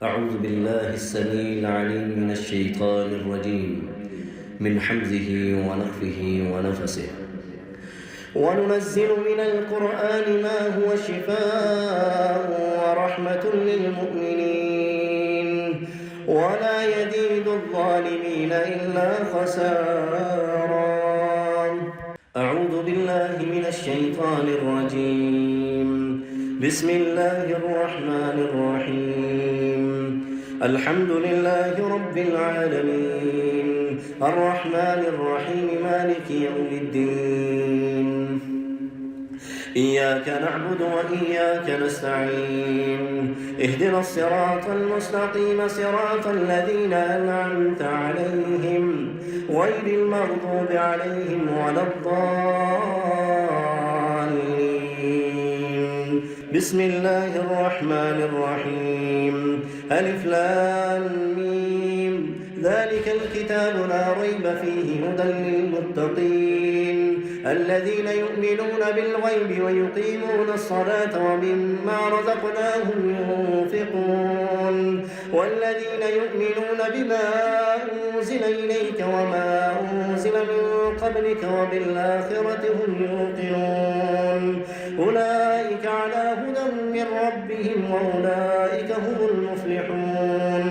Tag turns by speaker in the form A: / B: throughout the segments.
A: أعوذ بالله السميع العليم من الشيطان الرجيم من حمزه ونفخه ونفسه. وننزل من القرآن ما هو شفاء ورحمة للمؤمنين ولا يزيد الظالمين إلا خسارا. أعوذ بالله من الشيطان الرجيم. بسم الله الرحمن الرحيم. الحمد لله رب العالمين الرحمن الرحيم مالك يوم الدين. إياك نعبد وإياك نستعين. اهدنا الصراط المستقيم صراط الذين أنعمت عليهم غير المغضوب عليهم ولا الضالين. بسم الله الرحمن الرحيم. ألف لام ميم. ذلك الكتاب لا ريب فيه هدى للمتقين الذين يؤمنون بالغيب ويقيمون الصلاة ومما رزقناهم ينفقون والذين يؤمنون بما أنزل إليك وما أنزل من قبلك وبالآخرة هم يوقنون. أولئك على هدى من ربهم وأولئك هم المفلحون.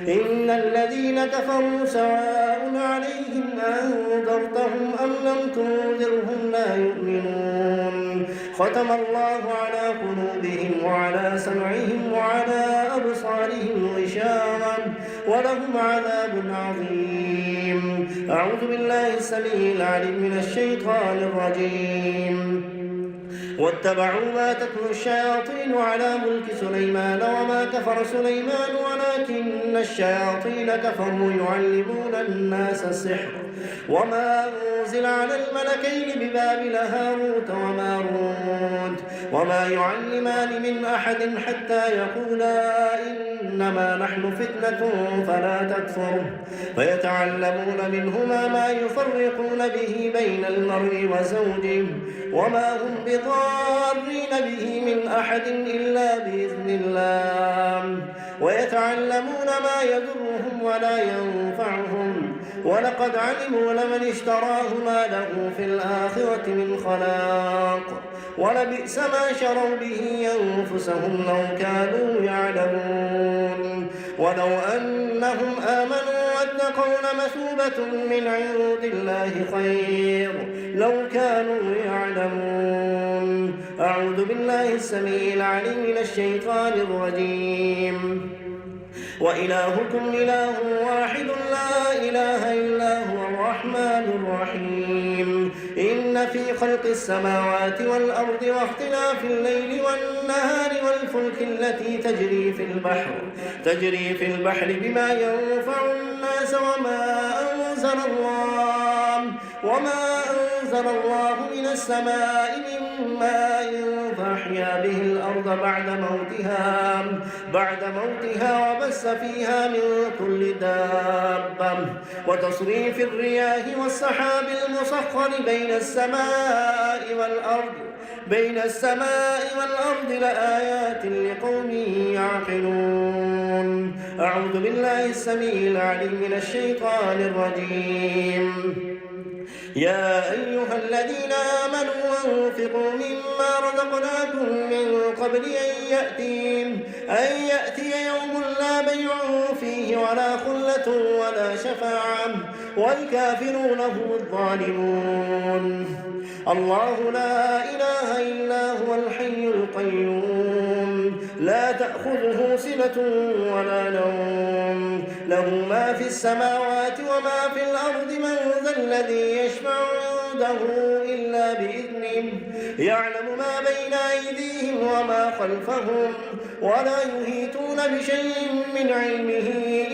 A: إن الذين كفروا سواء عليهم أنذرتهم أم لم تنذرهم لا يؤمنون. ختم الله على قلوبهم وعلى سمعهم وعلى أبصارهم غشاوة ولهم عذاب عظيم. أعوذ بالله السميع العليم من الشيطان الرجيم. واتبعوا ما تتلو الشياطين على ملك سليمان وما كفر سليمان ولكن الشياطين كفروا يعلمون الناس السحر وما أنزل على الملكين ببابل هاروت وماروت وما يعلمان من أحد حتى يقولا إنما نحن فتنة فلا تكفر فيتعلمون منهما ما يفرقون به بين المرء وزوجه وما هم بضارين به من أحد إلا بإذن الله ويتعلمون ما يضرهم ولا ينفعهم ولقد علموا لمن اشتراه ما له في الآخرة من خلاق ولبئس ما شروا به أنفسهم لو كانوا يعلمون. ولو أنهم آمنوا واتقوا لمثوبة من عند الله خير لو كانوا يعلمون. أعوذ بالله السميع العليم من الشيطان الرجيم. وإلهكم إله واحد لا إله إلا هو الرحمن الرحيم. إن في خلق السماوات والأرض واختلاف الليل والنهار والفلك التي تجري في البحر بما ينفع الناس وما أنزل الله من السماء من ماء فأحيا به الأرض بعد موتها وبث فيها من كل دابة وتصريف الرياح والسحاب المسخر بين السماء والأرض لآيات لقوم يعقلون. أعوذ بالله السميع العليم من الشيطان الرجيم. يا أيها الذين آمنوا أنفقوا مما رزقناكم من قبل أن يأتي يوم لا بيع فيه ولا خلة ولا شفاعة والكافرون هم الظالمون. الله لا إله إلا هو الحي القيوم لا تأخذه سنة ولا نوم له ما في السماوات وما في الأرض. من ذا الذي يشفع عنده إلا بإذنه يعلم ما بين أيديهم وما خلفهم ولا يحيطون بشيء من علمه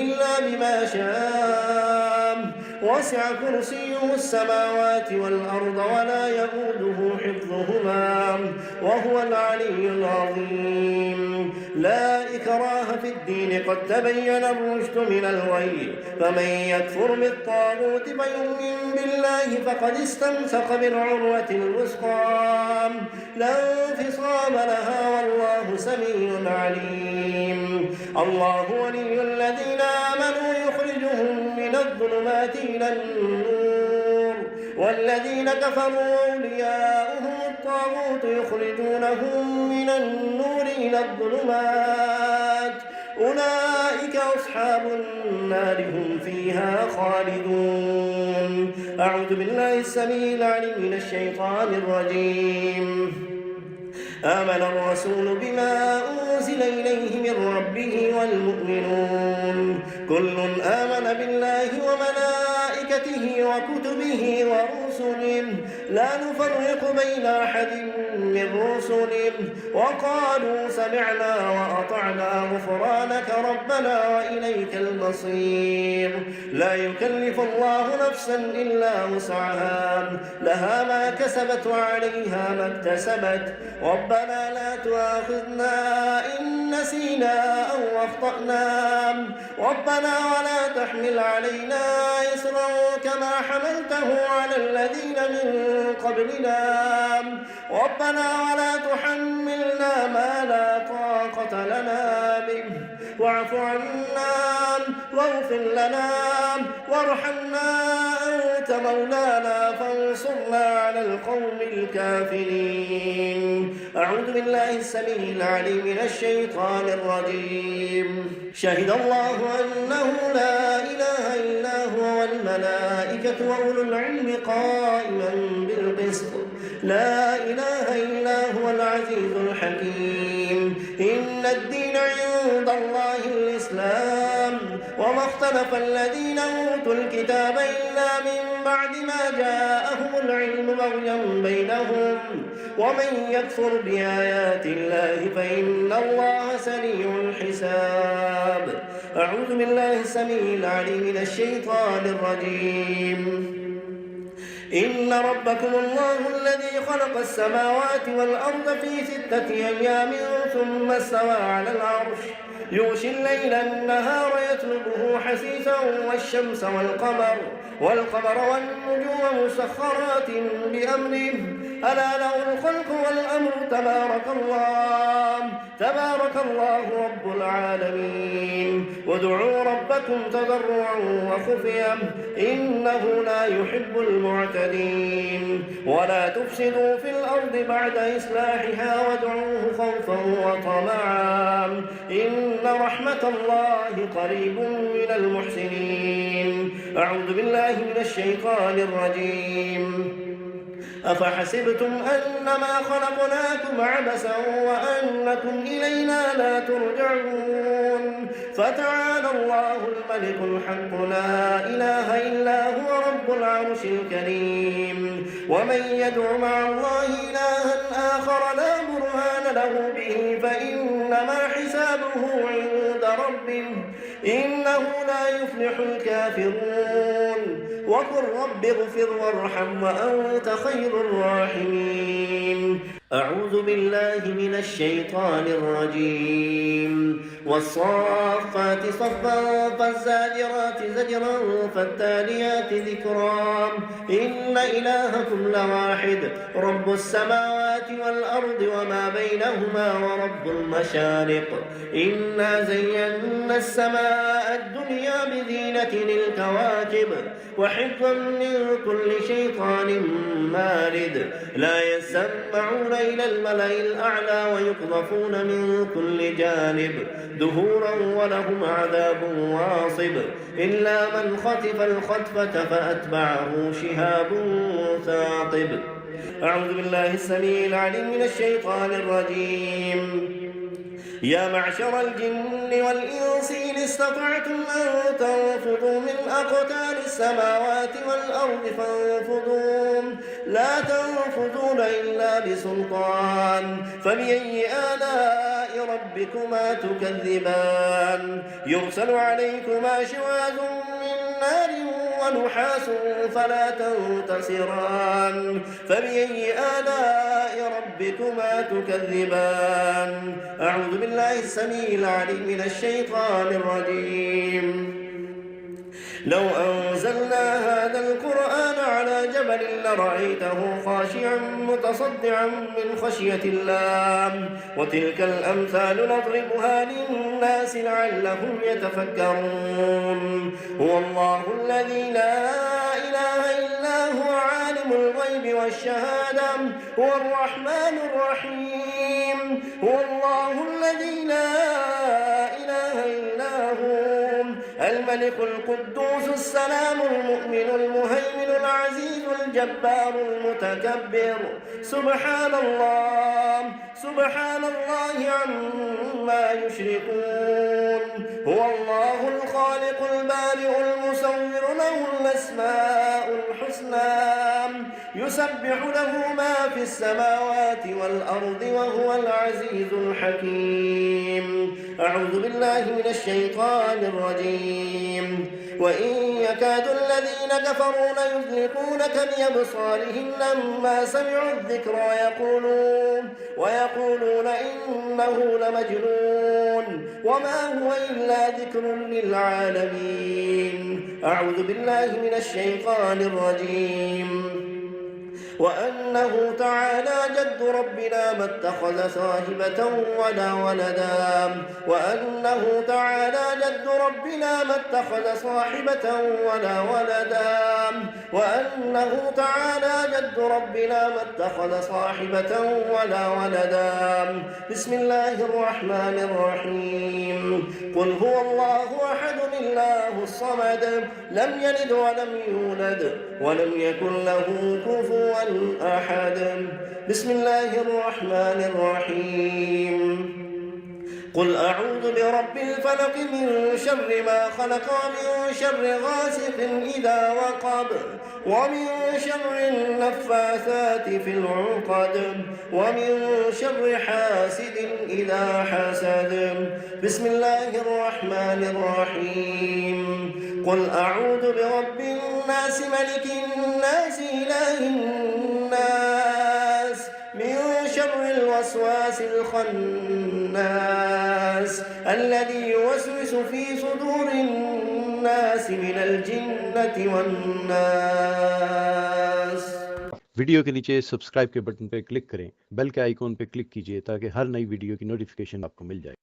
A: إلا بما شاء وسع كرسيه السماوات والأرض ولا يئوده حفظهما وهو العلي العظيم. لا إكراه في الدين قد تبين الرشد من الغي فمن يكفر بالطاغوت فيؤمن بالله فقد استمسك بالعروة الوثقى لا انفصام لها والله سميع عليم الله ولي الذين آمنوا يخرجهم من الظلمات إلى النور والذين كفروا أولياؤهم الطاغوت يخرجونهم من النور إلى الظلمات أولئك أصحاب النار هم فيها خالدون. أعوذ بالله السميع العليم من الشيطان الرجيم. آمن الرسول بما أنزل إليه من ربه والمؤمنون كل آمن بالله وملائكته وكتبه ورسله لا نفرق بين أحد من رسله وقالوا سمعنا وأطعنا غفرانك ربنا وإليك المصير. لا يكلف الله نفسا إلا وسعها لها ما كسبت وعليها ما اكتسبت ربنا لا تؤاخذنا إن نسينا أو أخطأنا ربنا ولا تحمل علينا إصرا كما حملته على الذين من قبلنا ربنا ولا تحملنا ما لا طاقة لنا به واعف عنا واغفر لنا وارحمنا أنت مولانا فانصرنا على القوم الكافرين. أعوذ بالله السميع العليم من الشيطان الرجيم. شهد الله أنه لا إله إلا هو والملائكة وأولو العلم قائما بالقسط لا إله إلا هو العزيز الحكيم. إن الدين عند الله الإسلام وما اختلف الذين أوتوا الكتاب إلا من بعد ما جاءهم العلم بغيا بينهم ومن يكفر بآيات الله فإن الله سريع الحساب. أعوذ بالله السميع العليم من الشيطان الرجيم. إن ربكم الله الذي خلق السماوات والأرض في 6 أيام ثم استوى على العرش يغشي الليل النهار يطلبه حثيثا والشمس والقمر والنجوم مسخرات بأمره ألا له الخلق والأمر تبارك الله رب العالمين. وادعوا ربكم تضرعا وخفيا إنه لا يحب المعتدين. ولا تفسدوا في الأرض بعد إصلاحها وادعوه خوفا وطمعا إن رحمة الله قريب من المحسنين. أعوذ بالله من الشيطان الرجيم. أفحسبتم أنما خلقناكم عبثا وأنكم إلينا لا ترجعون فتعالى الله الملك الحق لا إله إلا هو رب العرش الكريم. ومن يدع مع الله إلها آخر لا برهان له به فإنما حسابه عند ربه إنه لا يفلح الكافرون. وقل رب اغفر وارحم وأنت خير الراحمين. أعوذ بالله من الشيطان الرجيم. والصافات صفا فالزاجرات زجرا فالتاليات ذكرا إن إلهكم لواحد رب السماوات والأرض وما بينهما ورب المشارق. إنا زينا السماء الدنيا بزينة للكواكب وحفظا من كل شيطان مارد. لا يسمعون إلى الملأ الأعلى ويقذفون من كل جانب دهورا ولهم عذاب واصب إلا من خطف الخطفة فأتبعه شهاب ثاقب. أعوذ بالله السميع العليم من الشيطان الرجيم. يا معشر الجن والإنس إن استطعتم أن تنفذوا من أقطار السماوات والأرض فانفذوا لا تنفذون إلا بسلطان. فبأي آلاء ربكما تكذبان. يرسل عليكما شواذ من نار ونحاس فلا تنتصران فبأي آلاء ربكما تكذبان أعوذ بالله السميع العليم من الشيطان الرجيم لو أنزلنا هذا القرآن على جبل لرأيته خاشعا متصدعا من خشية الله وتلك الأمثال نضربها للناس لعلهم يتفكرون هو الله الذي لا إله إلا هو عالم الغيب والشهادة هو الرحمن الرحيم هو الله الذي لا إله إلا هو الملك القدوس السلام المؤمن المهيمن العزيز الجبار المتكبر سبحان الله عما يشركون هو الله الخالق البارئ المصور له الأسماء الحسنى يسبح له ما في السماوات والأرض وهو العزيز الحكيم أعوذ بالله من الشيطان الرجيم وإن يكاد الذين كفروا ليزلقونك بأبصارهم لما سمعوا الذكر ويقولون إنه لمجنون وما هو إلا ذكر للعالمين أعوذ بالله من الشيطان الرجيم وأنه تعالى جد ربنا ما اتخذ صاحبة ولا ولدا وأنه تعالى جد ربنا ما اتخذ صاحبة ولا ولدا وأنه تعالى جد ربنا ما اتخذ صاحبة ولا ولدا بسم الله الرحمن الرحيم قل هو الله أحد الله الصمد لم يلد ولم يولد ولم يكن له كفوا أحد بسم الله الرحمن الرحيم قل أعوذ برب الفلق من شر ما خلق ومن شر غاسق إذا وقب ومن شر النفاثات في العقد ومن شر حاسد إذا حسد بسم الله الرحمن الرحيم قل أعوذ برب الناس ملك الناس إله الناس من شر الوسواس الخناس الذي يوسوس في صدور الناس من الجنة والناس।
B: वीडियो के नीचे सब्सक्राइब के बटन पर क्लिक करें, बेल के आइकॉन पर क्लिक कीजिए ताकि हर नई वीडियो की नोटिफिकेशन आपको मिल जाए।